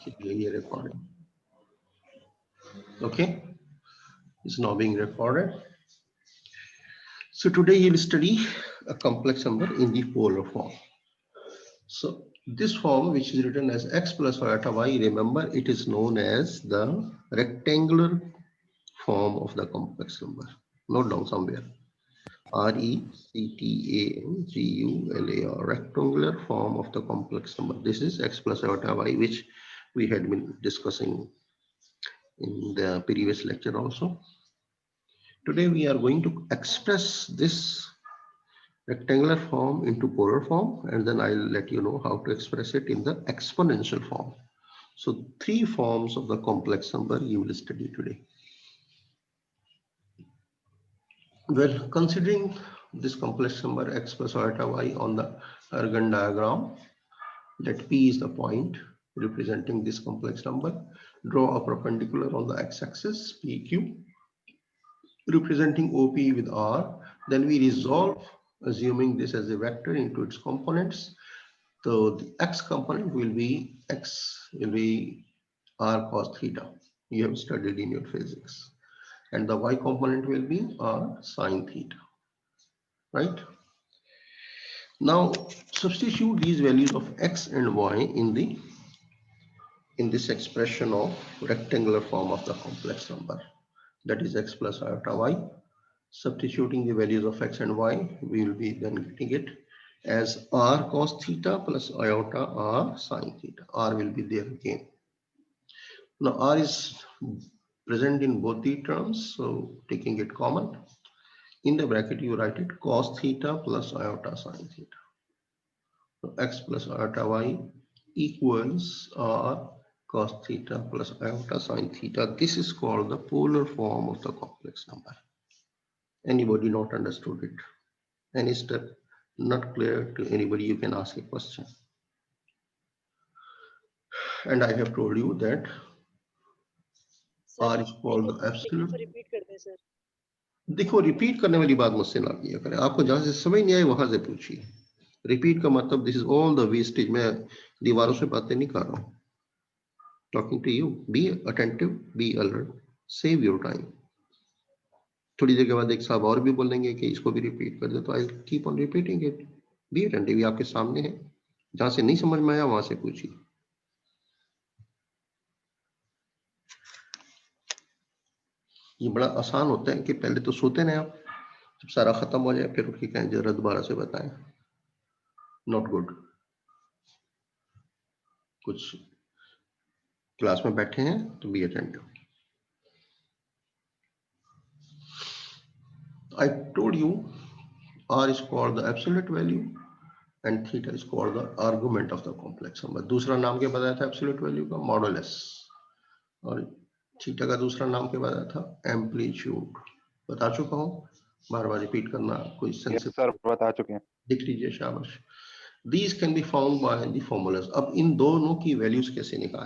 ये recording. Okay, it's now being recorded. So today you'll study a complex number in the polar form. So this form, which is written as x plus iota y, remember it is known as the rectangular form of the complex number. Note down somewhere. RECTANGULAR, rectangular form of the complex number. This is x plus iota y, which we had been discussing in the previous lecture also. Today we are going to express this rectangular form into polar form, and then I'll let you know how to express it in the exponential form. So three forms of the complex number you will study today. Well, considering this complex number x plus iota y on the Argand diagram, let P is the point representing this complex number. Draw a perpendicular on the x-axis PQ representing OP with R. Then we resolve, assuming this as a vector, into its components. So the x component will be R cos theta. You have studied in your physics. And the y component will be R sin theta. Right? Now substitute these values of x and y in this expression of rectangular form of the complex number, that is x plus iota y. Substituting the values of x and y, we will be then getting it as r cos theta plus iota r sin theta. R will be there again. Now r is present in both the terms, so taking it common, in the bracket you write it cos theta plus iota sin theta. So x plus iota y equals r cos theta plus iota sin theta. This is called the polar form of the complex number. Anybody not understood it? Any step not clear to anybody, you can ask a question. And I have told you that R is called the absolute. देखो repeat करने वाली बात मुझसे ना किया करें, आपको जहां से समझ नहीं आए वहां से पूछिए. रिपीट का मतलब this is all the wastage. मैं दीवारों से बातें नहीं कर रहा हूं. Talking to you. Be attentive, be alert, save your time. थोड़ी देर के बाद एक साहब और भी बोलेंगे कि इसको भी रिपीट कर दे, तो I keep on repeating it. Be attentive, आपके सामने है. जहां से नहीं समझ में आया वहां से पूछिए. ये बड़ा आसान होता है कि पहले तो सोते हैं आप, जब सारा खत्म हो जाए फिर उठ के कहें जरा दोबारा से बताएं. Not good. कुछ क्लास में बैठे हैं तो be attentive. I told you R is called the absolute value and theta is called the argument of the complex number. दूसरा नाम क्या बताया था absolute value का? मॉडुलस. और थीटा का दूसरा नाम क्या बताया था? एम्पलीट्यूड. बता चुका हूँ, बार बार रिपीट करना कोई सेंस. yes, सर बता चुके हैं. लिख लीजिए, शाबाश. These can be found by the formulas. अब इन दोनों की वैल्यूज कैसे निकालें?